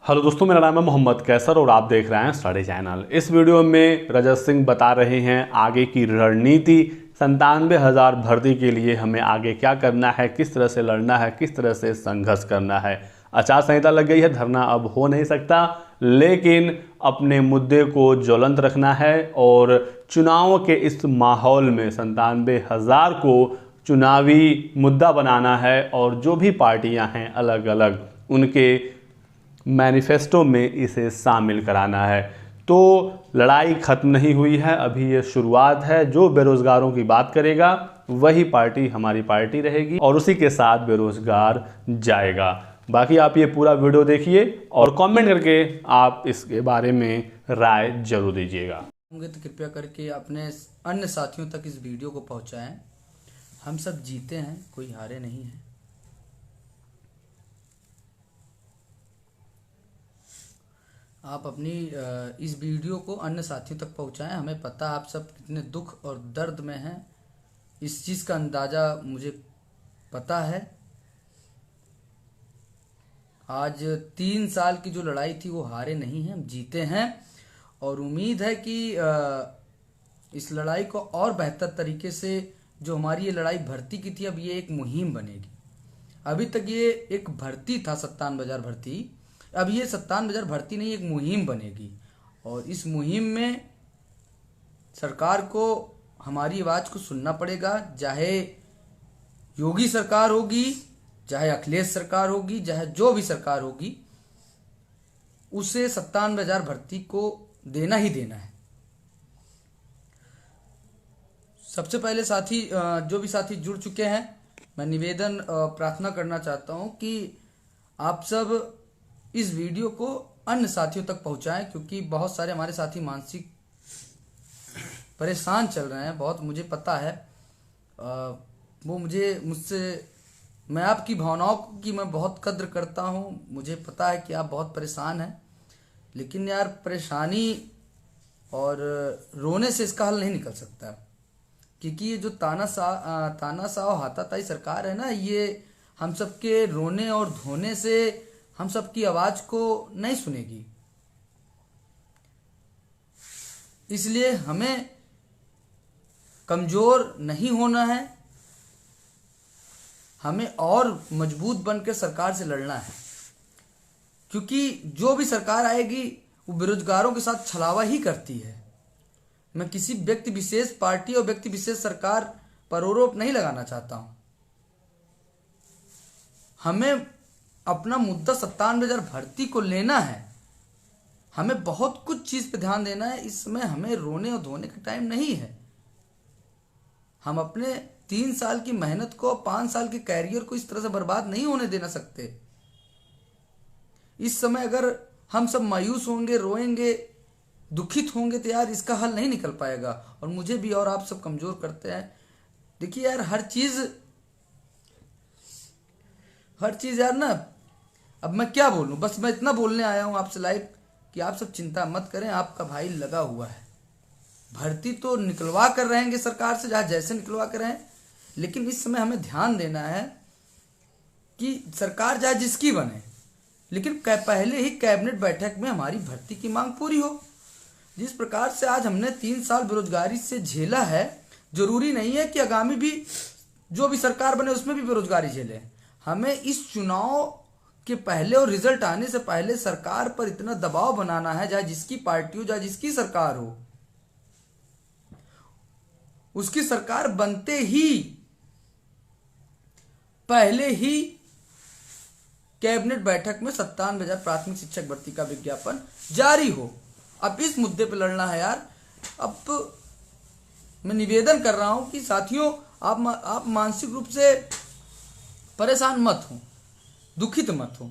Hello दोस्तों, मेरा नाम है मोहम्मद कैसर और आप देख रहे हैं स्टडी चैनल। इस वीडियो में रजत सिंह बता रहे हैं आगे की रणनीति। 97,000 भर्ती के लिए हमें आगे क्या करना है, किस तरह से लड़ना है, किस तरह से संघर्ष करना है। आचार संहिता लग गई है, धरना अब हो नहीं सकता, लेकिन अपने मुद्दे को ज्वलंत रखना है और चुनाव के इस माहौल में 97,000 को चुनावी मुद्दा बनाना है और जो भी पार्टियां हैं अलग अलग उनके मैनिफेस्टो में इसे शामिल कराना है। तो लड़ाई खत्म नहीं हुई है, अभी ये शुरुआत है। जो बेरोजगारों की बात करेगा वही पार्टी हमारी पार्टी रहेगी और उसी के साथ बेरोजगार जाएगा। बाकी आप ये पूरा वीडियो देखिए और कमेंट करके आप इसके बारे में राय जरूर दीजिएगा। तो कृपया करके अपने अन्य साथियों तक इस वीडियो को पहुंचाएं। हम सब जीते हैं, कोई हारे नहीं है। आप अपनी इस वीडियो को अन्य साथियों तक पहुंचाएं। हमें पता आप सब कितने दुख और दर्द में हैं, इस चीज़ का अंदाज़ा मुझे पता है। आज 3 साल की जो लड़ाई थी वो हारे नहीं हैं, हम जीते हैं और उम्मीद है कि इस लड़ाई को और बेहतर तरीके से, जो हमारी ये लड़ाई भर्ती की थी, अब ये एक मुहिम बनेगी। अभी तक ये एक भर्ती था 57,000 भर्ती, अब ये 57,000 भर्ती नहीं, एक मुहिम बनेगी और इस मुहिम में सरकार को हमारी आवाज़ को सुनना पड़ेगा। चाहे योगी सरकार होगी, चाहे अखिलेश सरकार होगी, चाहे जो भी सरकार होगी, उसे 57,000 भर्ती को देना ही देना है। सबसे पहले साथी, जो भी साथी जुड़ चुके हैं, मैं निवेदन प्रार्थना करना चाहता हूं कि आप सब इस वीडियो को अन्य साथियों तक पहुंचाएं, क्योंकि बहुत सारे हमारे साथी मानसिक परेशान चल रहे हैं। बहुत मुझे पता है, वो मैं आपकी भावनाओं की मैं बहुत कद्र करता हूं। मुझे पता है कि आप बहुत परेशान हैं, लेकिन यार परेशानी और रोने से इसका हल नहीं निकल सकता, क्योंकि ये जो तानाशाह हाथापाई सरकार है ना, ये हम सबके रोने और धोने से हम सबकी आवाज को नहीं सुनेगी। इसलिए हमें कमजोर नहीं होना है, हमें और मजबूत बनकर सरकार से लड़ना है, क्योंकि जो भी सरकार आएगी वो बेरोजगारों के साथ छलावा ही करती है। मैं किसी व्यक्ति विशेष पार्टी और व्यक्ति विशेष सरकार पर आरोप नहीं लगाना चाहता हूं। हमें अपना मुद्दा 97,000 भर्ती को लेना है। हमें बहुत कुछ चीज पे ध्यान देना है। इस समय हमें रोने और धोने का टाइम नहीं है। हम अपने 3 साल की मेहनत को, 5 साल के कैरियर को इस तरह से बर्बाद नहीं होने देना सकते। इस समय अगर हम सब मायूस होंगे, रोएंगे, दुखित होंगे, तो यार इसका हल नहीं निकल पाएगा और मुझे भी और आप सब कमजोर करते हैं। देखिए यार, हर चीज यार ना, अब मैं क्या बोलूं, बस मैं इतना बोलने आया हूं आपसे लाइव कि आप सब चिंता मत करें, आपका भाई लगा हुआ है। भर्ती तो निकलवा कर रहेंगे सरकार से, जहां जैसे निकलवा कर रहें, लेकिन इस समय हमें ध्यान देना है कि सरकार चाहे जिसकी बने, लेकिन पहले ही कैबिनेट बैठक में हमारी भर्ती की मांग पूरी हो। जिस प्रकार से आज हमने 3 साल बेरोजगारी से झेला है, जरूरी नहीं है कि आगामी भी जो भी सरकार बने उसमें भी बेरोजगारी झेले। हमें इस चुनाव के पहले और रिजल्ट आने से पहले सरकार पर इतना दबाव बनाना है, चाहे जिसकी पार्टी हो, चाहे जिसकी सरकार हो, उसकी सरकार बनते ही पहले ही कैबिनेट बैठक में 57,000 प्राथमिक शिक्षक भर्ती का विज्ञापन जारी हो। अब इस मुद्दे पर लड़ना है यार। अब मैं निवेदन कर रहा हूं कि साथियों, आप मानसिक रूप से परेशान मत हो, दुखित मत हो,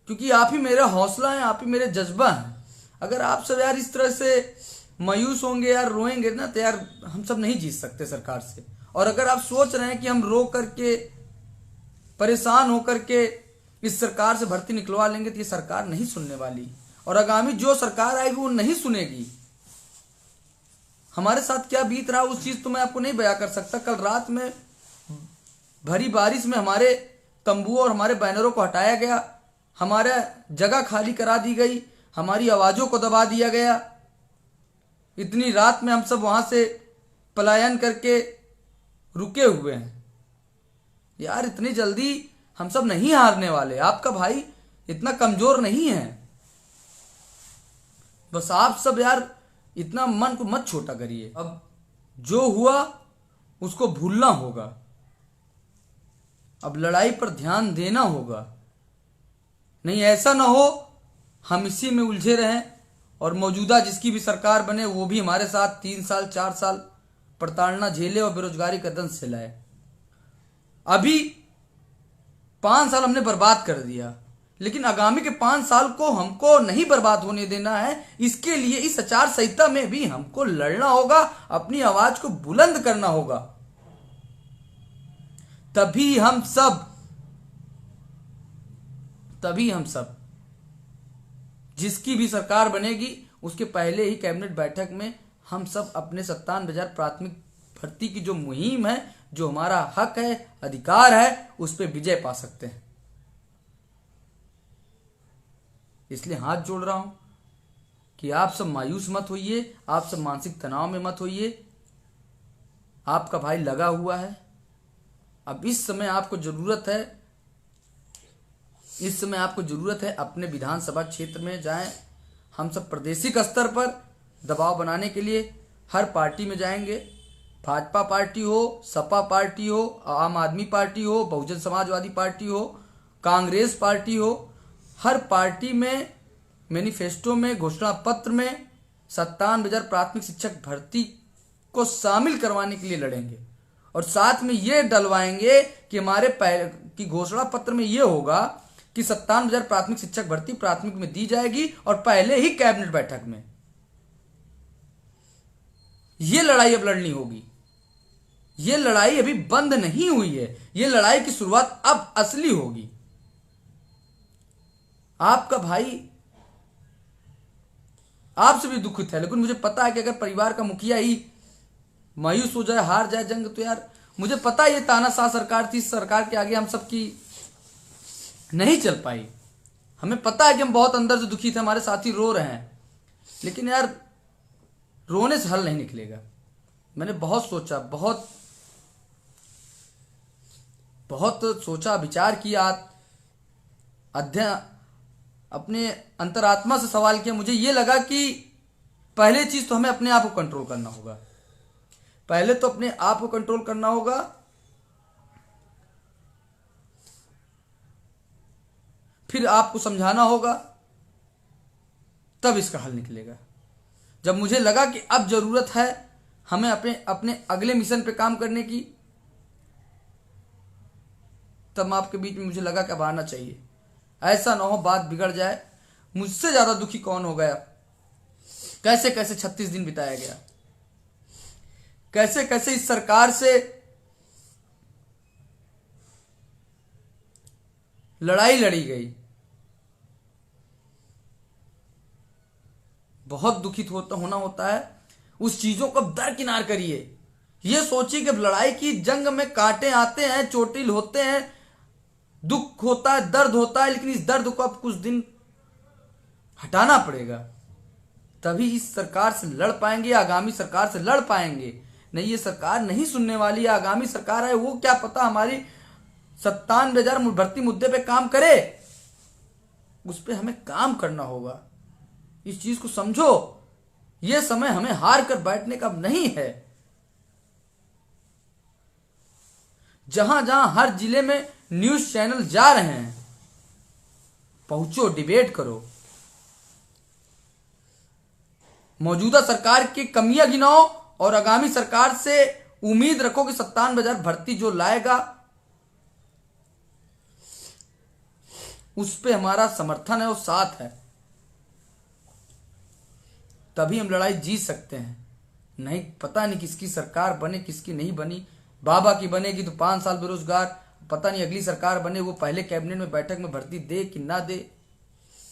क्योंकि आप ही मेरा हौसला है, आप ही मेरे जज्बा हैं। अगर आप सब यार इस तरह से मायूस होंगे, यार रोएंगे ना, तो यार हम सब नहीं जीत सकते सरकार से। और अगर आप सोच रहे हैं कि हम रो करके, परेशान होकर के इस सरकार से भर्ती निकलवा लेंगे, तो ये सरकार नहीं सुनने वाली और आगामी जो सरकार आएगी वो नहीं सुनेगी। हमारे साथ क्या बीत रहा उस चीज तो मैं आपको नहीं बयां कर सकता। कल रात में भरी बारिश में हमारे तंबुओं और हमारे बैनरों को हटाया गया, हमारा जगह खाली करा दी गई, हमारी आवाजों को दबा दिया गया। इतनी रात में हम सब वहां से पलायन करके रुके हुए हैं। यार इतनी जल्दी हम सब नहीं हारने वाले, आपका भाई इतना कमजोर नहीं है। बस आप सब यार इतना मन को मत छोटा करिए। अब जो हुआ उसको भूलना होगा, अब लड़ाई पर ध्यान देना होगा। नहीं ऐसा ना हो हम इसी में उलझे रहें और मौजूदा जिसकी भी सरकार बने वो भी हमारे साथ 3 साल 4 साल प्रताड़ना झेले और बेरोजगारी का दंश झेलाए। अभी 5 साल हमने बर्बाद कर दिया, लेकिन आगामी के 5 साल को हमको नहीं बर्बाद होने देना है। इसके लिए इस आचार संहिता में भी हमको लड़ना होगा, अपनी आवाज को बुलंद करना होगा। तभी हम सब जिसकी भी सरकार बनेगी उसके पहले ही कैबिनेट बैठक में हम सब अपने 97,000 प्राथमिक भर्ती की जो मुहिम है, जो हमारा हक है, अधिकार है, उस पर विजय पा सकते हैं। इसलिए हाथ जोड़ रहा हूं कि आप सब मायूस मत होइए, आप सब मानसिक तनाव में मत होइए। आपका भाई लगा हुआ है। अब इस समय आपको जरूरत है अपने विधानसभा क्षेत्र में जाएं। हम सब प्रादेशिक स्तर पर दबाव बनाने के लिए हर पार्टी में जाएंगे। भाजपा पार्टी हो, सपा पार्टी हो, आम आदमी पार्टी हो, बहुजन समाजवादी पार्टी हो, कांग्रेस पार्टी हो, हर पार्टी में मैनिफेस्टो में, घोषणा पत्र में 57,000 प्राथमिक शिक्षक भर्ती को शामिल करवाने के लिए लड़ेंगे। और साथ में ये डलवाएंगे कि हमारे की घोषणा पत्र में ये होगा कि 57,000 प्राथमिक शिक्षक भर्ती प्राथमिक में दी जाएगी और पहले ही कैबिनेट बैठक में। ये लड़ाई अब लड़नी होगी। ये लड़ाई अभी बंद नहीं हुई है, ये लड़ाई की शुरुआत अब असली होगी। आपका भाई आपसे भी दुखित है, लेकिन मुझे पता है कि अगर परिवार का मुखिया ही मायूस हो जाए, हार जाए जंग, तो यार मुझे पता है ये तानाशाह सरकार थी, इस सरकार के आगे हम सबकी नहीं चल पाई। हमें पता है कि हम बहुत अंदर से दुखी थे, हमारे साथी रो रहे हैं, लेकिन यार रोने से हल नहीं निकलेगा। मैंने बहुत सोचा, बहुत सोचा, विचार किया, अध्ययन, अपने अंतरात्मा से सवाल किया। मुझे ये लगा कि पहले चीज तो हमें अपने आप को कंट्रोल करना होगा। पहले तो अपने आप को कंट्रोल करना होगा, फिर आपको समझाना होगा, तब इसका हल निकलेगा। जब मुझे लगा कि अब जरूरत है हमें अपने अगले मिशन पे काम करने की, तब आपके बीच में मुझे लगा कि अब आना चाहिए। ऐसा ना हो बात बिगड़ जाए। मुझसे ज्यादा दुखी कौन हो गया, कैसे कैसे 36 दिन बिताया गया, कैसे कैसे इस सरकार से लड़ाई लड़ी गई। बहुत दुखित होना होता है। उस चीजों को दरकिनार करिए। ये सोचिए कि लड़ाई की जंग में कांटे आते हैं, चोटिल होते हैं, दुख होता है, दर्द होता है, लेकिन इस दर्द को अब कुछ दिन हटाना पड़ेगा। तभी इस सरकार से लड़ पाएंगे, आगामी सरकार से लड़ पाएंगे। नहीं, ये सरकार नहीं सुनने वाली है। आगामी सरकार है, वो क्या पता हमारी 97,000 भर्ती मुद्दे पे काम करे। उस पे हमें काम करना होगा। इस चीज को समझो। ये समय हमें हार कर बैठने का नहीं है। जहां जहां हर जिले में न्यूज चैनल जा रहे हैं, पहुंचो, डिबेट करो, मौजूदा सरकार की कमियां गिनाओ और आगामी सरकार से उम्मीद रखो कि 97,000 भर्ती जो लाएगा उस पे हमारा समर्थन है और साथ है। तभी हम लड़ाई जीत सकते हैं। नहीं, पता नहीं किसकी सरकार बने, किसकी नहीं बनी। बाबा की बनेगी तो 5 साल बेरोजगार, पता नहीं अगली सरकार बने वो पहले कैबिनेट में बैठक में भर्ती दे कि ना दे।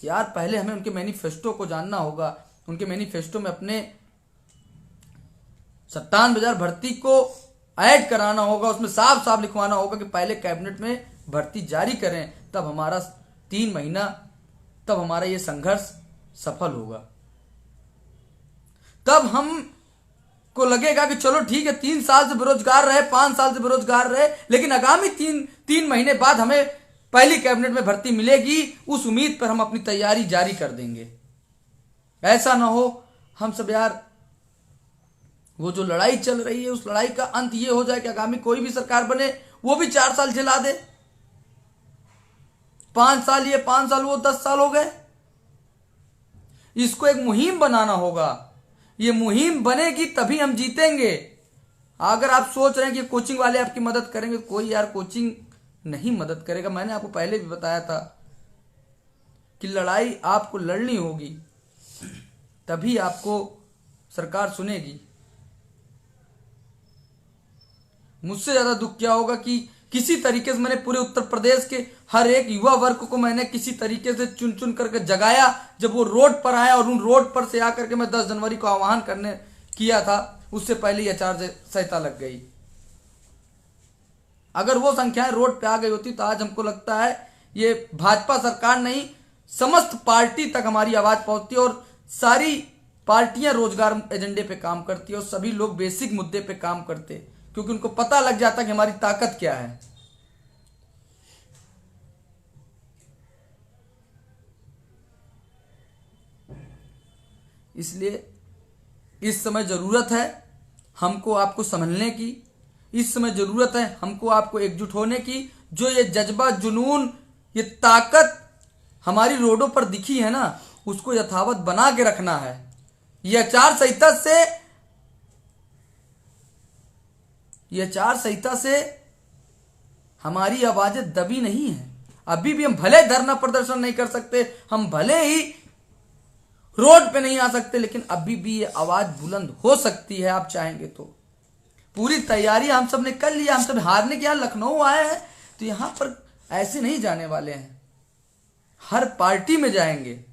यार पहले हमें उनके मैनिफेस्टो को जानना होगा। उनके मैनिफेस्टो में अपने 97,000 भर्ती को ऐड कराना होगा। उसमें साफ साफ लिखवाना होगा कि पहले कैबिनेट में भर्ती जारी करें, तब हमारा 3 महीना, तब हमारा ये संघर्ष सफल होगा। तब हम को लगेगा कि चलो ठीक है, 3 साल से बेरोजगार रहे, 5 साल से बेरोजगार रहे, लेकिन आगामी 3 महीने बाद हमें पहली कैबिनेट में भर्ती मिलेगी। उस उम्मीद पर हम अपनी तैयारी जारी कर देंगे। ऐसा ना हो हम सब यार, वो जो लड़ाई चल रही है उस लड़ाई का अंत ये हो जाए कि आगामी कोई भी सरकार बने वो भी 4 साल झेला दे। 5 साल ये, 5 साल वो, 10 साल हो गए। इसको एक मुहिम बनाना होगा। ये मुहिम बनेगी तभी हम जीतेंगे। अगर आप सोच रहे हैं कि कोचिंग वाले आपकी मदद करेंगे, कोई यार कोचिंग नहीं मदद करेगा। मैंने आपको पहले भी बताया था कि लड़ाई आपको लड़नी होगी, तभी आपको सरकार सुनेगी। मुझसे ज्यादा दुख क्या होगा कि किसी तरीके से मैंने पूरे उत्तर प्रदेश के हर एक युवा वर्ग को मैंने किसी तरीके से चुन चुन करके जगाया। जब वो रोड पर आया और उन रोड पर से आकर के मैं 10 जनवरी को आह्वान करने किया था, उससे पहले ही आचार संहिता लग गई। अगर वो संख्याएं रोड पे आ गई होती तो आज हमको लगता है ये भाजपा सरकार नहीं, समस्त पार्टी तक हमारी आवाज पहुंचती और सारी पार्टियां रोजगार एजेंडे पे काम करती और सभी लोग बेसिक मुद्दे पे काम करते, क्योंकि उनको पता लग जाता कि हमारी ताकत क्या है। इसलिए इस समय जरूरत है हमको आपको संभलने की, इस समय जरूरत है हमको आपको एकजुट होने की। जो ये जज्बा, जुनून, ये ताकत हमारी रोडों पर दिखी है ना, उसको यथावत बना के रखना है। ये आचार संहिता से हमारी आवाजें दबी नहीं है। अभी भी हम भले धरना प्रदर्शन नहीं कर सकते, हम भले ही रोड पे नहीं आ सकते, लेकिन अभी भी ये आवाज बुलंद हो सकती है। आप चाहेंगे तो पूरी तैयारी हम सब ने कर लिया। हम सब हारने के यहाँ लखनऊ आए हैं तो यहां पर ऐसे नहीं जाने वाले हैं। हर पार्टी में जाएंगे,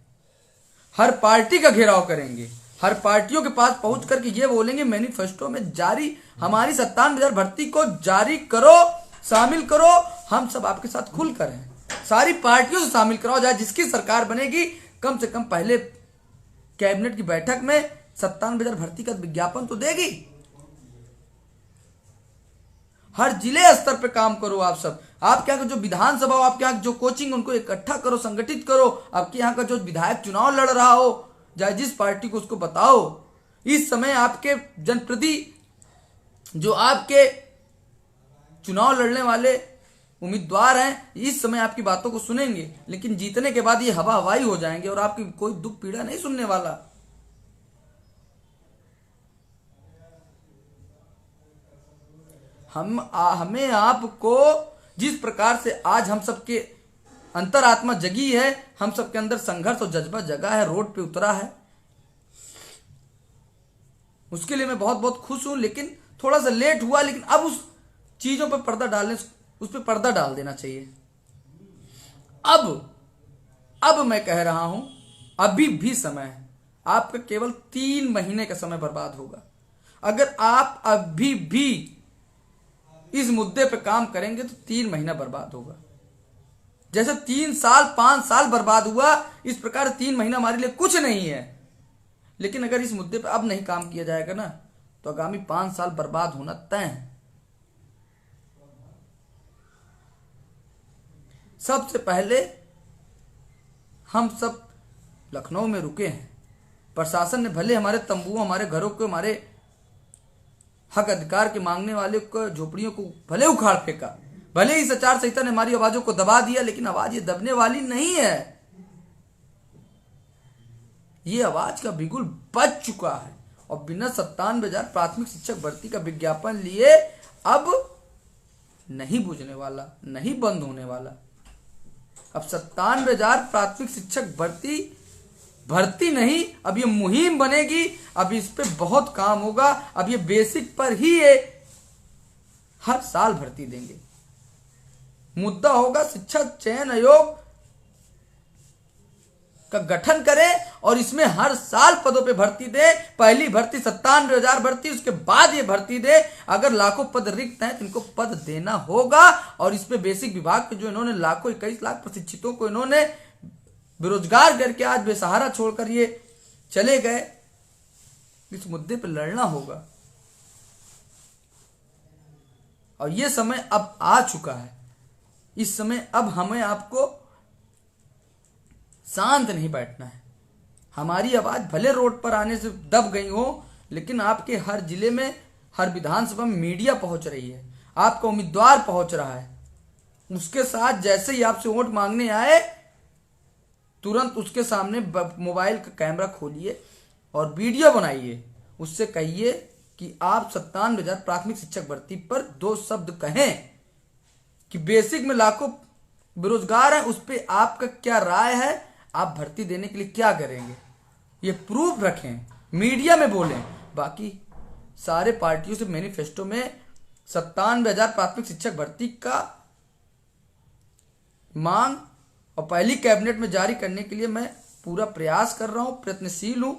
हर पार्टी का घेराव करेंगे, हर पार्टियों के पास पहुंच करके ये बोलेंगे मैनिफेस्टो में जारी हमारी 57,000 भर्ती को जारी करो, शामिल करो। हम सब आपके साथ खुलकर हैं, सारी पार्टियों से शामिल कराओ। चाहे जिसकी सरकार बनेगी, कम से कम पहले कैबिनेट की बैठक में 57,000 भर्ती का विज्ञापन तो देगी। हर जिले स्तर पे काम करो। आप सब, आपके यहाँ का जो विधानसभा हो, आपके यहाँ जो कोचिंग, उनको इकट्ठा करो, संगठित करो। आपके यहाँ का जो विधायक चुनाव लड़ रहा हो, चाहे जिस पार्टी को, उसको बताओ। इस समय आपके जनप्रतिनिधि, जो आपके चुनाव लड़ने वाले उम्मीदवार हैं, इस समय आपकी बातों को सुनेंगे, लेकिन जीतने के बाद ये हवा हवाई हो जाएंगे और आपकी कोई दुख पीड़ा नहीं सुनने वाला। हमें आपको जिस प्रकार से आज हम सबके अंतरात्मा जगी है, हम सबके अंदर संघर्ष और जज्बा जगा है, रोड पे उतरा है, उसके लिए मैं बहुत बहुत खुश हूं। लेकिन थोड़ा सा लेट हुआ, लेकिन अब उस चीजों पर पर्दा डालने, उस पर पर्दा डाल देना चाहिए। अब मैं कह रहा हूं, अभी भी समय है। आपका केवल 3 महीने का समय बर्बाद होगा। अगर आप अभी भी इस मुद्दे पे काम करेंगे तो 3 महीना बर्बाद होगा। जैसे 3 साल 5 साल बर्बाद हुआ, इस प्रकार 3 महीना हमारे लिए कुछ नहीं है। लेकिन अगर इस मुद्दे पे अब नहीं काम किया जाएगा ना, तो आगामी 5 साल बर्बाद होना तय है। सबसे पहले हम सब लखनऊ में रुके हैं। प्रशासन ने भले हमारे तंबुओं, हमारे घरों को, हमारे हक अधिकार के मांगने वाले को, झोपड़ियों को भले उखाड़ फेंका, भले इस आचार संहिता ने हमारी आवाजों को दबा दिया, लेकिन आवाज ये दबने वाली नहीं है। ये आवाज का बिगुल बज चुका है और बिना 97,000 प्राथमिक शिक्षक भर्ती का विज्ञापन लिए अब नहीं बुझने वाला, नहीं बंद होने वाला। अब 97,000 प्राथमिक शिक्षक भर्ती नहीं, अब ये मुहिम बनेगी। अब इस पे बहुत काम होगा। अब ये बेसिक पर ही ये हर साल भर्ती देंगे। मुद्दा होगा शिक्षा चयन आयोग का गठन करें और इसमें हर साल पदों पे भर्ती दे। पहली भर्ती 97,000 भर्ती, उसके बाद ये भर्ती दे। अगर लाखों पद रिक्त हैं तो इनको पद देना होगा। और इसमें बेसिक विभाग के जो इन्होंने लाखों 21 लाख प्रशिक्षितों को इन्होंने बेरोजगार करके आज बेसहारा छोड़कर ये चले गए, इस मुद्दे पर लड़ना होगा। और ये समय अब आ चुका है। इस समय अब हमें आपको शांत नहीं बैठना है। हमारी आवाज भले रोड पर आने से दब गई हो, लेकिन आपके हर जिले में, हर विधानसभा में मीडिया पहुंच रही है, आपका उम्मीदवार पहुंच रहा है। उसके साथ जैसे ही आपसे वोट मांगने आए, तुरंत उसके सामने मोबाइल का कैमरा खोलिए और वीडियो बनाइए। उससे कहिए कि आप 97,000 प्राथमिक शिक्षक भर्ती पर 2 शब्द कहें कि बेसिक में लाखों बेरोजगार हैं, उस पर आपका क्या राय है, आप भर्ती देने के लिए क्या करेंगे, ये प्रूफ रखें, मीडिया में बोलें। बाकी सारे पार्टियों से मैनिफेस्टो में 97,000 प्राथमिक शिक्षक भर्ती का मांग और पहली कैबिनेट में जारी करने के लिए मैं पूरा प्रयास कर रहा हूं, प्रयत्नशील हूं।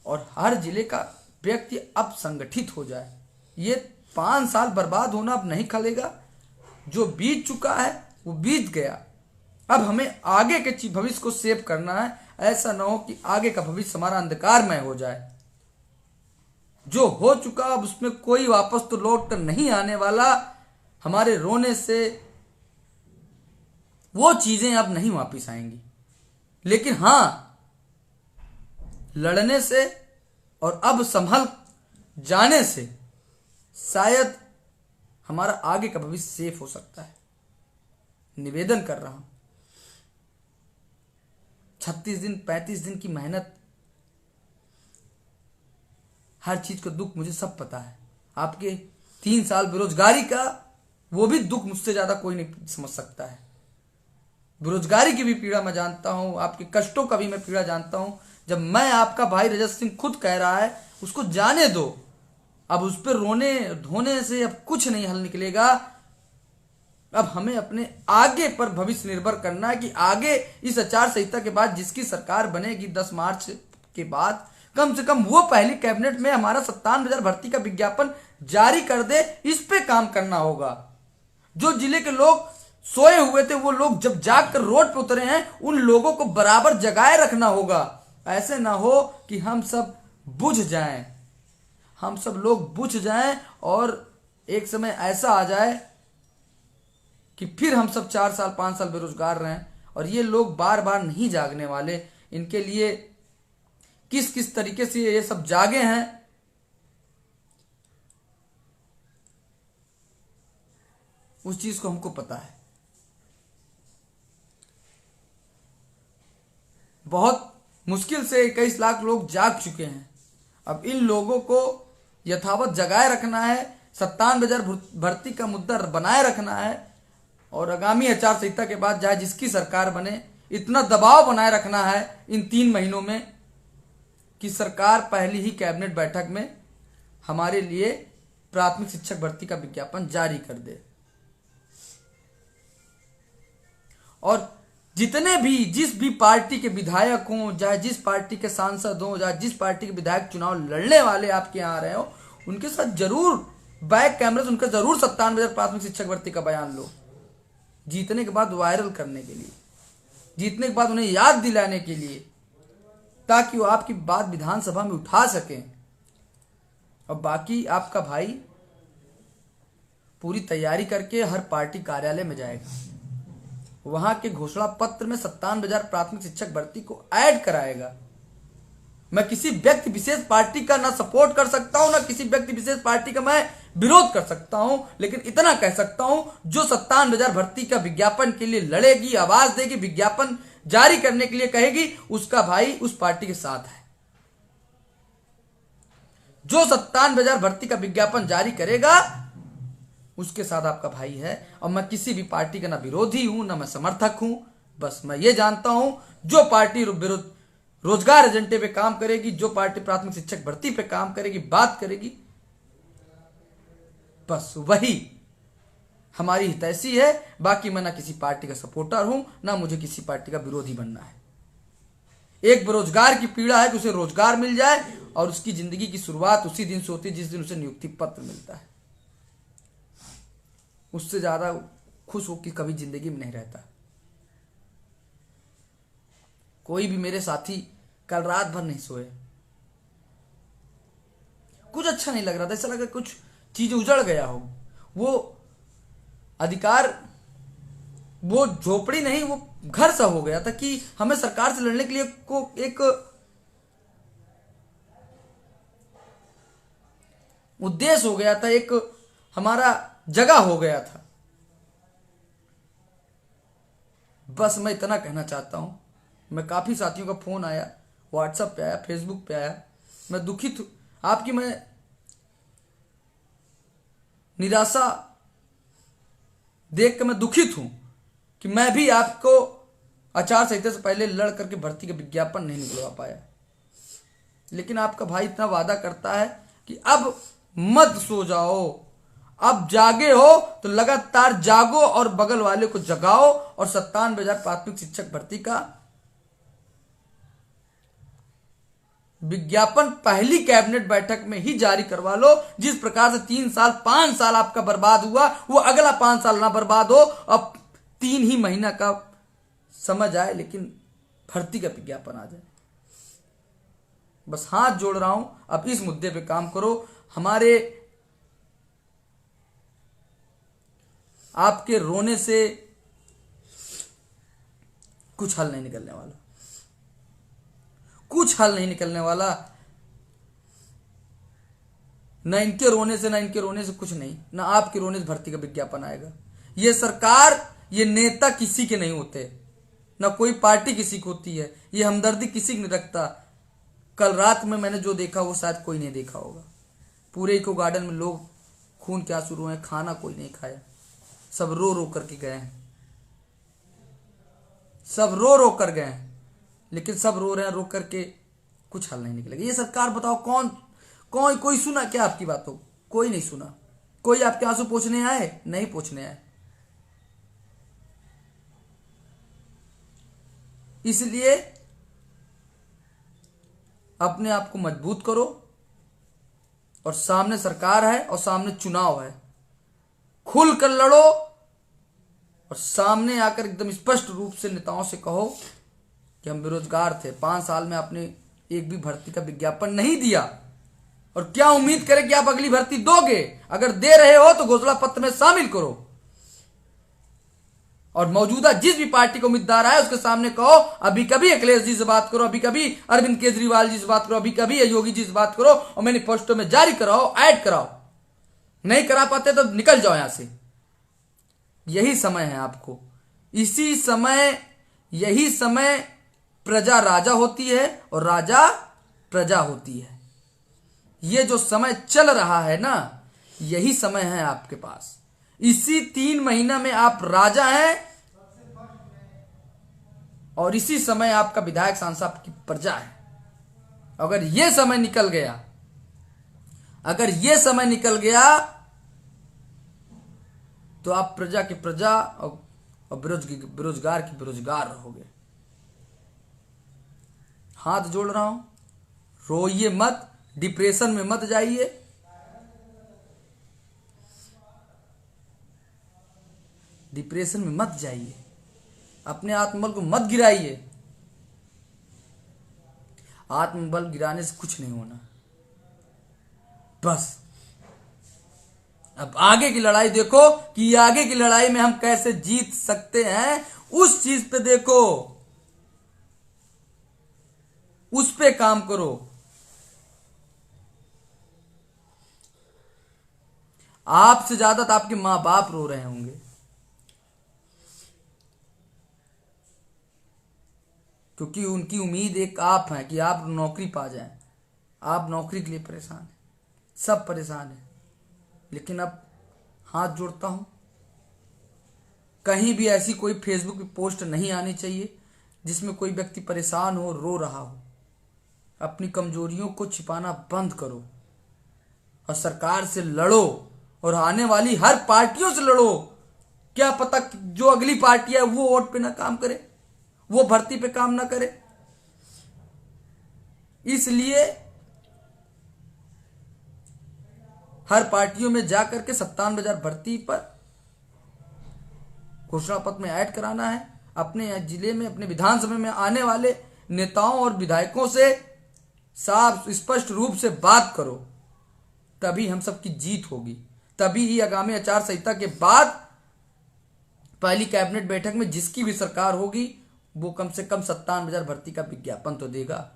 और हर जिले का व्यक्ति अब संगठित हो जाए। ये 5 साल बर्बाद होना अब नहीं खलेगा। जो बीत चुका है वो बीत गया। अब हमें आगे के भविष्य को सेव करना है। ऐसा ना हो कि आगे का भविष्य हमारा अंधकारमय हो जाए। जो हो चुका अब उसमें कोई वापस तो लौट कर नहीं आने वाला। हमारे रोने से वो चीजें अब नहीं वापस आएंगी, लेकिन हां, लड़ने से और अब संभल जाने से शायद हमारा आगे का भविष्य सेफ हो सकता है। निवेदन कर रहा हूं, 36 दिन 35 दिन की मेहनत, हर चीज का दुख मुझे सब पता है। आपके 3 साल बेरोजगारी का वो भी दुख मुझसे ज्यादा कोई नहीं समझ सकता है। बेरोजगारी की भी पीड़ा मैं जानता हूं, आपके कष्टों का भी मैं पीड़ा जानता हूं। जब मैं आपका भाई रजत सिंह खुद कह रहा है उसको जाने दो, अब उस पर रोने धोने से अब कुछ नहीं हल निकलेगा। अब हमें अपने आगे पर भविष्य निर्भर करना है कि आगे इस आचार संहिता के बाद जिसकी सरकार बनेगी 10 मार्च के बाद, कम से कम वो पहली कैबिनेट में हमारा 97,000 भर्ती का विज्ञापन जारी कर दे। इस पे काम करना होगा। जो जिले के लोग सोए हुए थे वो लोग जब जाग कर रोड पे उतरे हैं, उन लोगों को बराबर जगाए रखना होगा। ऐसे ना हो कि हम सब बुझ जाएं, हम सब लोग बुझ जाएं और एक समय ऐसा आ जाए कि फिर हम सब 4 साल 5 साल बेरोजगार रहें। और ये लोग बार बार नहीं जागने वाले। इनके लिए किस किस तरीके से ये सब जागे हैं, उस चीज को हमको पता है। बहुत मुश्किल से 21 लाख लोग जाग चुके हैं। अब इन लोगों को यथावत जगाए रखना है, 97,000 भर्ती का मुद्दा बनाए रखना है। और आगामी आचार संहिता के बाद चाहे जिसकी सरकार बने, इतना दबाव बनाए रखना है इन 3 महीनों में कि सरकार पहली ही कैबिनेट बैठक में हमारे लिए प्राथमिक शिक्षक भर्ती का विज्ञापन जारी कर दे। और जितने भी जिस भी पार्टी के विधायक हों, चाहे जिस पार्टी के सांसद हों, चाहे जिस पार्टी के विधायक चुनाव लड़ने वाले आपके यहाँ आ रहे हो, उनके साथ जरूर बैक कैमरे से उनका जरूर 97,000 प्राथमिक शिक्षक भर्ती का बयान लो, जीतने के बाद वायरल करने के लिए, जीतने के बाद उन्हें याद दिलाने के लिए, ताकि वो आपकी बात विधानसभा में उठा सकें। और बाकी आपका भाई पूरी तैयारी करके हर पार्टी कार्यालय में जाएगा, वहां के घोषणा पत्र में 97,000 प्राथमिक शिक्षक भर्ती को ऐड कराएगा। मैं किसी व्यक्ति विशेष पार्टी का ना सपोर्ट कर सकता हूं, ना किसी व्यक्ति विशेष पार्टी का मैं विरोध कर सकता हूं, लेकिन इतना कह सकता हूं, जो 97,000 भर्ती का विज्ञापन के लिए लड़ेगी, आवाज देगी, विज्ञापन जारी करने के लिए कहेगी, उसका भाई उस पार्टी के साथ है। जो 97,000 भर्ती का विज्ञापन जारी करेगा उसके साथ आपका भाई है। और मैं किसी भी पार्टी का ना विरोधी हूं, ना मैं समर्थक हूं। बस मैं ये जानता हूं, जो पार्टी रोजगार एजेंडे पे काम करेगी, जो पार्टी प्राथमिक शिक्षक भर्ती पे काम करेगी, बात करेगी, बस वही हमारी हितैषी है। बाकी मैं ना किसी पार्टी का सपोर्टर हूं, ना मुझे किसी पार्टी का विरोधी बनना है। एक बेरोजगार की पीड़ा है कि उसे रोजगार मिल जाए और उसकी जिंदगी की शुरुआत उसी दिन से होती है जिस दिन उसे नियुक्ति पत्र मिलता है। उससे ज्यादा खुश हो कि कभी जिंदगी में नहीं रहता। कोई भी मेरे साथी कल रात भर नहीं सोए, कुछ अच्छा नहीं लग रहा था, ऐसा लगा कुछ चीज उजड़ गया हो। वो अधिकार, वो झोपड़ी नहीं, वो घर सा हो गया था कि हमें सरकार से लड़ने के लिए एक उद्देश्य हो गया था, एक हमारा जगह हो गया था। बस मैं इतना कहना चाहता हूं। मैं काफी साथियों का फोन आया, व्हाट्सएप पे आया, फेसबुक पे आया, मैं दुखित हूं आपकी, मैं निराशा देख कर मैं दुखित हूं कि मैं भी आपको आचार संहिता से पहले लड़ करके भर्ती का विज्ञापन नहीं निकलवा पाया। लेकिन आपका भाई इतना वादा करता है कि अब मत सो जाओ, अब जागे हो तो लगातार जागो और बगल वाले को जगाओ और 97,000 प्राथमिक शिक्षक भर्ती का विज्ञापन पहली कैबिनेट बैठक में ही जारी करवा लो। जिस प्रकार से 3 साल 5 साल आपका बर्बाद हुआ, वो अगला 5 साल ना बर्बाद हो। अब 3 ही महीना का समझ आए लेकिन भर्ती का विज्ञापन आ जाए। बस हाथ जोड़ रहा हूं, अब इस मुद्दे पे काम करो। हमारे आपके रोने से कुछ हल नहीं निकलने वाला, कुछ हल नहीं निकलने वाला। न इनके रोने से कुछ नहीं, न आपके रोने से भर्ती का विज्ञापन आएगा। ये सरकार, ये नेता किसी के नहीं होते, न कोई पार्टी किसी की होती है, ये हमदर्दी किसी की नहीं रखता। कल रात में मैंने जो देखा वो शायद कोई नहीं देखा होगा। पूरे इको गार्डन में लोग खून के आंसू रोए, खाना कोई नहीं खाया, सब रो रो करके गए हैं, सब रो रो कर गए हैं। लेकिन सब रो रहे हैं, रो करके कुछ हल नहीं निकलेगा। ये सरकार बताओ कोई सुना क्या आपकी बातों? कोई नहीं सुना। कोई आपके आंसू पोंछने आए? नहीं पोंछने आए। इसलिए अपने आप को मजबूत करो और सामने सरकार है और सामने चुनाव है, खुल कर लड़ो और सामने आकर एकदम स्पष्ट रूप से नेताओं से कहो कि हम बेरोजगार थे, 5 साल में आपने एक भी भर्ती का विज्ञापन नहीं दिया और क्या उम्मीद करें कि आप अगली भर्ती दोगे? अगर दे रहे हो तो घोषणा पत्र में शामिल करो और मौजूदा जिस भी पार्टी का उम्मीदवार आए उसके सामने कहो, अभी कभी अखिलेश जी से बात करो, अभी कभी अरविंद केजरीवाल जी से बात करो, अभी कभी योगी जी से बात करो और मैनिफेस्टो में जारी कराओ, ऐड कराओ। नहीं करा पाते तो निकल जाओ यहां से। यही समय है आपको, यही समय प्रजा राजा होती है और राजा प्रजा होती है। ये जो समय चल रहा है ना, यही समय है आपके पास। इसी 3 महीना में आप राजा हैं और इसी समय आपका विधायक सांसद आपकी प्रजा है। अगर ये समय निकल गया, तो आप प्रजा की प्रजा और बेरोजगार की बेरोजगार रहोगे। हाथ जोड़ रहा हूं, रोइए मत, डिप्रेशन में मत जाइए। डिप्रेशन में मत जाइए, अपने आत्मबल को मत गिराइए। आत्मबल गिराने से कुछ नहीं होना। बस अब आगे की लड़ाई देखो कि आगे की लड़ाई में हम कैसे जीत सकते हैं, उस चीज पे देखो, उस पे काम करो। आपसे ज्यादा तो आपके मां बाप रो रहे होंगे, क्योंकि उनकी उम्मीद एक आप हैं कि आप नौकरी पा जाएं। आप नौकरी के लिए परेशान हैं, सब परेशान हैं। लेकिन अब हाथ जोड़ता हूं, कहीं भी ऐसी कोई फेसबुक पे पोस्ट नहीं आनी चाहिए जिसमें कोई व्यक्ति परेशान हो, रो रहा हो। अपनी कमजोरियों को छिपाना बंद करो और सरकार से लड़ो और आने वाली हर पार्टियों से लड़ो। क्या पता जो अगली पार्टी है वो वोट पे ना काम करे, वो भर्ती पे काम ना करे। इसलिए हर पार्टियों में जाकर के 97,000 भर्ती पर घोषणा पत्र में ऐड कराना है। अपने जिले में, अपने विधानसभा में आने वाले नेताओं और विधायकों से साफ स्पष्ट रूप से बात करो, तभी हम सबकी जीत होगी। तभी ही आगामी आचार संहिता के बाद पहली कैबिनेट बैठक में जिसकी भी सरकार होगी वो कम से कम 97,000 भर्ती का विज्ञापन तो देगा।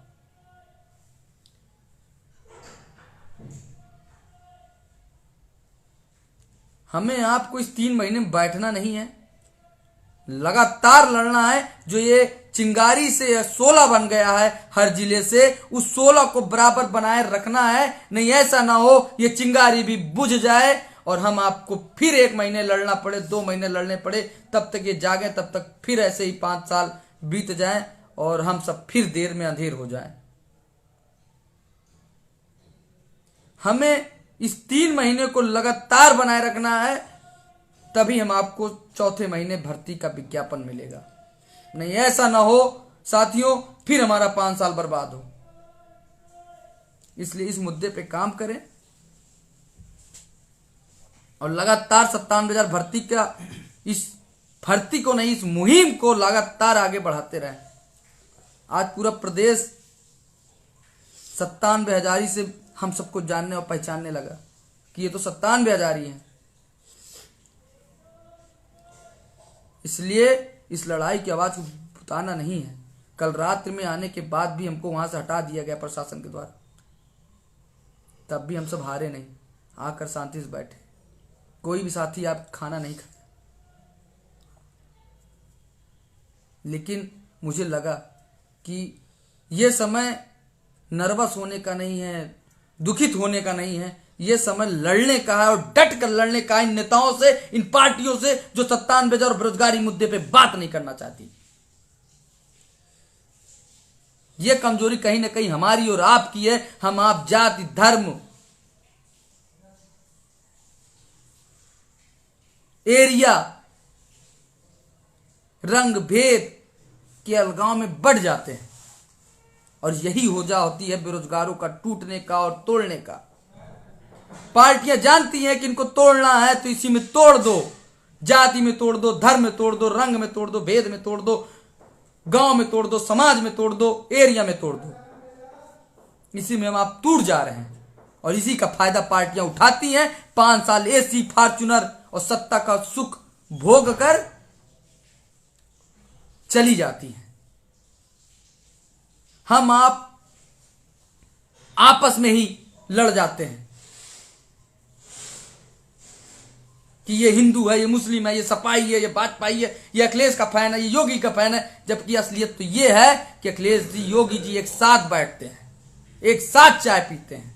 हमें आपको इस 3 महीने में बैठना नहीं है, लगातार लड़ना है। जो ये चिंगारी से 16 बन गया है हर जिले से, उस 16 को बराबर बनाए रखना है। नहीं ऐसा ना हो ये चिंगारी भी बुझ जाए और हम आपको फिर 1 महीने लड़ना पड़े, 2 महीने लड़ने पड़े, तब तक ये जागे, तब तक फिर ऐसे ही 5 साल बीत जाएं और हम सब फिर देर में अंधेर हो जाएं। हमें इस 3 महीने को लगातार बनाए रखना है, तभी हम आपको चौथे महीने भर्ती का विज्ञापन मिलेगा। नहीं ऐसा ना हो साथियों, फिर हमारा 5 साल बर्बाद हो। इसलिए इस मुद्दे पे काम करें और लगातार 97,000 भर्ती का, इस भर्ती को नहीं, इस मुहिम को लगातार आगे बढ़ाते रहें। आज पूरा प्रदेश 97,000 ही से हम सबको जानने और पहचानने लगा कि ये तो 97,000 ही है। इसलिए इस लड़ाई की आवाज को बुताना नहीं है। कल रात्रि में आने के बाद भी हमको वहां से हटा दिया गया प्रशासन के द्वारा, तब भी हम सब हारे नहीं, आकर शांति से बैठे। कोई भी साथी आप खाना नहीं खाता, लेकिन मुझे लगा कि यह समय नर्वस होने का नहीं है, दुखित होने का नहीं है, यह समय लड़ने का है और डट कर लड़ने का इन नेताओं से, इन पार्टियों से जो 97,000 और बेरोजगारी मुद्दे पे बात नहीं करना चाहती। यह कमजोरी कहीं ना कहीं हमारी और आपकी है। हम आप जाति, धर्म, एरिया, रंग भेद के अलगाव में बढ़ जाते हैं और यही वजह होती है बेरोजगारों का टूटने का और तोड़ने का। पार्टियां जानती हैं कि इनको तोड़ना है तो इसी में तोड़ दो, जाति में तोड़ दो, धर्म में तोड़ दो, रंग में तोड़ दो, भेद में तोड़ दो, गांव में तोड़ दो, समाज में तोड़ दो, एरिया में तोड़ दो। इसी में हम आप टूट जा रहे हैं और इसी का फायदा पार्टियां उठाती हैं। 5 साल एसी, फॉर्च्यूनर और सत्ता का सुख भोग कर चली जाती हैं। हम आप आपस में ही लड़ जाते हैं कि ये हिंदू है, ये मुस्लिम है, ये सपाई है, ये भाजपाई है, ये अखिलेश का फैन है, ये योगी का फैन है। जबकि असलियत तो ये है कि अखिलेश जी, योगी जी एक साथ बैठते हैं, एक साथ चाय पीते हैं।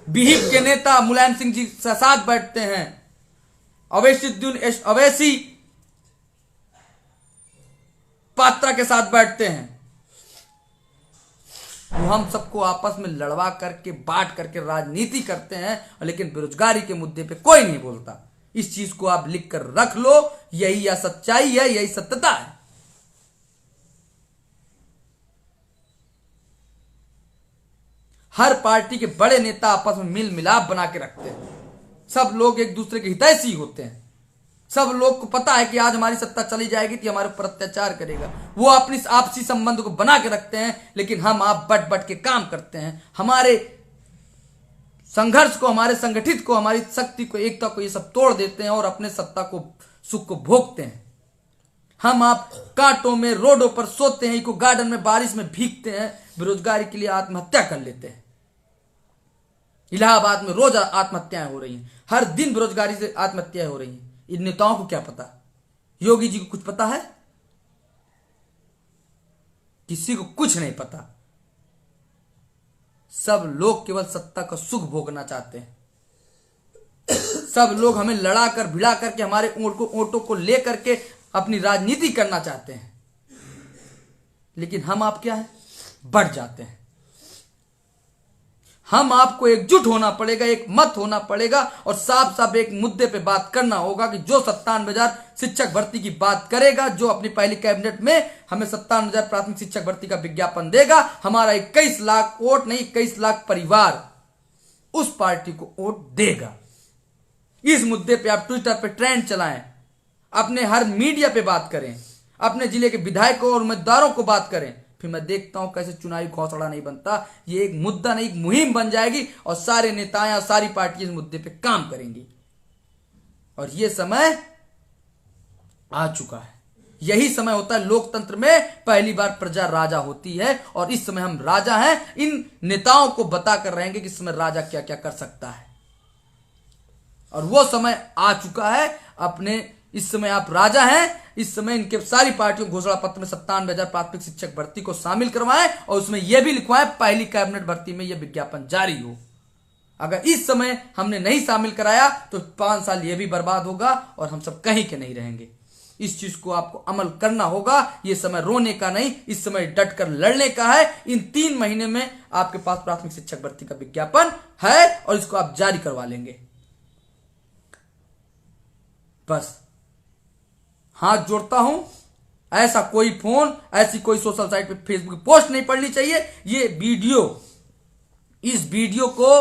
बीहिप के नेता मुलायम सिंह जी साथ बैठते हैं, अवैसी पात्रा के साथ बैठते हैं। वो हम सबको आपस में लड़वा करके, बांट करके राजनीति करते हैं, लेकिन बेरोजगारी के मुद्दे पे कोई नहीं बोलता। इस चीज को आप लिख कर रख लो, यही या सच्चाई है, यही सत्यता है। हर पार्टी के बड़े नेता आपस में मिल मिलाप बना के रखते हैं। सब लोग एक दूसरे के हितैषी होते हैं। सब लोग को पता है कि आज हमारी सत्ता चली जाएगी तो हमारे ऊपर अत्याचार करेगा। वो अपनी आपसी संबंध को बना के रखते हैं, लेकिन हम आप बट बट के काम करते हैं। हमारे संघर्ष को, हमारे संगठित को, हमारी शक्ति को, एकता को ये सब तोड़ देते हैं और अपने सत्ता को, सुख को भोगते हैं। हम आप कांटों में, रोडों पर सोते हैं, इको गार्डन में बारिश में भीगते हैं, बेरोजगारी के लिए आत्महत्या कर लेते हैं। इलाहाबाद में रोज आत्महत्याएं हो रही हैं, हर दिन बेरोजगारी से आत्महत्याएं हो रही हैं। इन नेताओं को क्या पता? योगी जी को कुछ पता है? किसी को कुछ नहीं पता। सब लोग केवल सत्ता का सुख भोगना चाहते हैं। सब लोग हमें लड़ा कर, भिड़ा करके, हमारे ओटों को लेकर के अपनी राजनीति करना चाहते हैं, लेकिन हम आप क्या है? बढ़ जाते हैं। हम आपको एकजुट होना पड़ेगा, एक मत होना पड़ेगा और साफ साफ एक मुद्दे पे बात करना होगा कि जो 97,000 शिक्षक भर्ती की बात करेगा, जो अपनी पहली कैबिनेट में हमें 57,000 प्राथमिक शिक्षक भर्ती का विज्ञापन देगा, हमारा 21 लाख वोट नहीं 21 लाख परिवार उस पार्टी को वोट देगा। इस मुद्दे पे आप ट्विटर पे ट्रेंड चलाएं, अपने हर मीडिया पे बात करें, अपने जिले के विधायकों और उम्मीदवारों को बात करें, फिर मैं देखता हूं कैसे चुनावी घोषणा नहीं बनता। ये एक मुद्दा नहीं, एक मुहिम बन जाएगी और सारे नेताएं और सारी पार्टी इस मुद्दे पे काम करेंगी। और ये समय आ चुका है। यही समय होता है लोकतंत्र में, पहली बार प्रजा राजा होती है और इस समय हम राजा हैं। इन नेताओं को बताकर रहेंगे कि इस समय राजा क्या क्या कर सकता है और वो समय आ चुका है। अपने इस समय आप राजा हैं। इस समय इनके सारी पार्टियों घोषणा पत्र में 57,000 प्राथमिक शिक्षक भर्ती को शामिल करवाएं और उसमें यह भी लिखवाएं पहली कैबिनेट भर्ती में यह विज्ञापन जारी हो। अगर इस समय हमने नहीं शामिल कराया तो 5 साल यह भी बर्बाद होगा और हम सब कहीं के नहीं रहेंगे। इस चीज को आपको अमल करना होगा। यह समय रोने का नहीं, इस समय डटकर लड़ने का है। इन 3 महीने में आपके पास प्राथमिक शिक्षक भर्ती का विज्ञापन है और इसको आप जारी करवा लेंगे। बस हाथ जोड़ता हूं, ऐसा कोई फोन, ऐसी कोई सोशल साइट पे फेसबुक पोस्ट नहीं पड़नी चाहिए। ये वीडियो, इस वीडियो को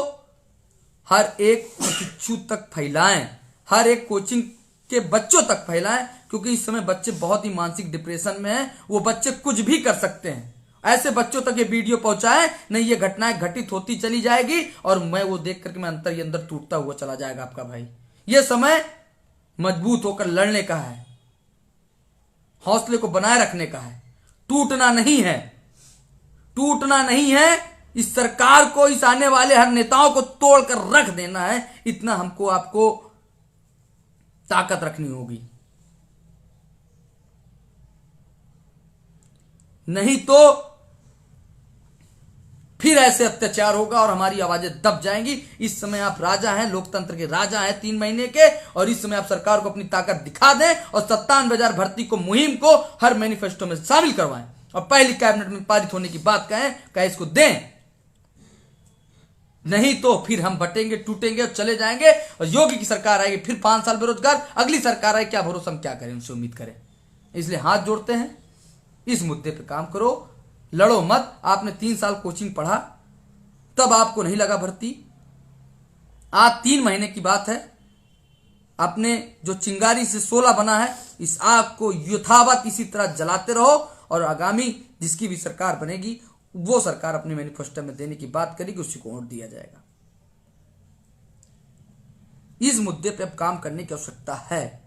हर एक प्रशिक्षु तक फैलाएं, हर एक कोचिंग के बच्चों तक फैलाएं, क्योंकि इस समय बच्चे बहुत ही मानसिक डिप्रेशन में हैं। वो बच्चे कुछ भी कर सकते हैं। ऐसे बच्चों तक ये वीडियो पहुंचाएं, नहीं ये घटनाएं घटित होती चली जाएगी और मैं वो देख करके मैं अंदर ही अंदर टूटता हुआ चला जाएगा आपका भाई। ये समय मजबूत होकर लड़ने का है, हौसले को बनाए रखने का है, टूटना नहीं है, टूटना नहीं है। इस सरकार को, इस आने वाले हर नेताओं को तोड़कर रख देना है। इतना हमको आपको ताकत रखनी होगी, नहीं तो फिर ऐसे अत्याचार होगा और हमारी आवाजें दब जाएंगी। इस समय आप राजा हैं, लोकतंत्र के राजा हैं 3 महीने के, और इस समय आप सरकार को अपनी ताकत दिखा दें और 57,000 भर्ती को, मुहिम को हर मैनिफेस्टो में शामिल करवाएं और पहली कैबिनेट में पारित होने की बात कहें इसको दें। नहीं तो फिर हम बटेंगे, टूटेंगे और चले जाएंगे और योगी की सरकार आएगी, फिर 5 साल बेरोजगार, अगली सरकार आए, क्या भरोसा, हम क्या करें, उनसे उम्मीद करें। इसलिए हाथ जोड़ते हैं, इस मुद्दे पे काम करो, लड़ो मत। आपने 3 साल कोचिंग पढ़ा, तब आपको नहीं लगा भर्ती, आज 3 महीने की बात है। अपने जो चिंगारी से 16 बना है, इस आग को यथावत इसी तरह जलाते रहो और आगामी जिसकी भी सरकार बनेगी वो सरकार अपने मैनिफेस्टो में देने की बात करेगी, उसी को वोट दिया जाएगा। इस मुद्दे पे अब काम करने की आवश्यकता है।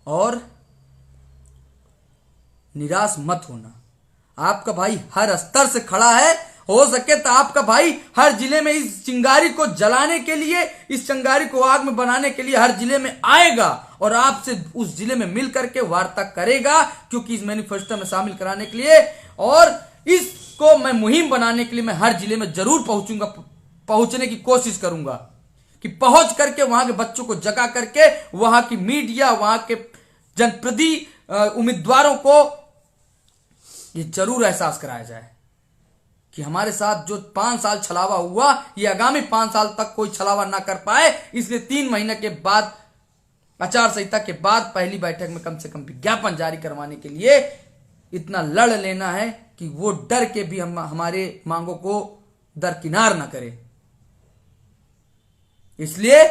और निराश मत होना। आपका भाई हर स्तर से खड़ा है। हो सके तो आपका भाई हर जिले में इस चिंगारी को जलाने के लिए, इस चिंगारी को आग में बनाने के लिए हर जिले में आएगा और आपसे उस जिले में मिल करके वार्ता करेगा, क्योंकि इस मैनिफेस्टो में शामिल कराने के लिए और इसको मैं मुहिम बनाने के लिए मैं हर जिले में जरूर पहुंचूंगा, पहुंचने की कोशिश करूंगा कि पहुंच करके वहां के बच्चों को जगा करके, वहां की मीडिया, वहां के जनप्रतिनिधि उम्मीदवारों को ये जरूर एहसास कराया जाए कि हमारे साथ जो 5 साल छलावा हुआ, ये आगामी 5 साल तक कोई छलावा ना कर पाए। इसलिए 3 महीने के बाद, आचार संहिता के बाद पहली बैठक में कम से कम विज्ञापन जारी करवाने के लिए इतना लड़ लेना है कि वो डर के भी हम हमारे मांगों को दरकिनार ना करे। इसलिए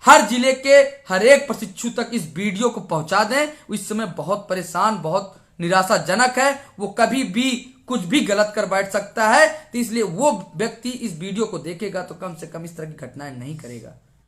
हर जिले के हर एक प्रशिक्षु तक इस वीडियो को पहुंचा दें। इस समय बहुत परेशान, बहुत निराशाजनक है, वो कभी भी कुछ भी गलत कर बैठ सकता है। तो इसलिए वो व्यक्ति इस वीडियो को देखेगा तो कम से कम इस तरह की घटनाएं नहीं करेगा।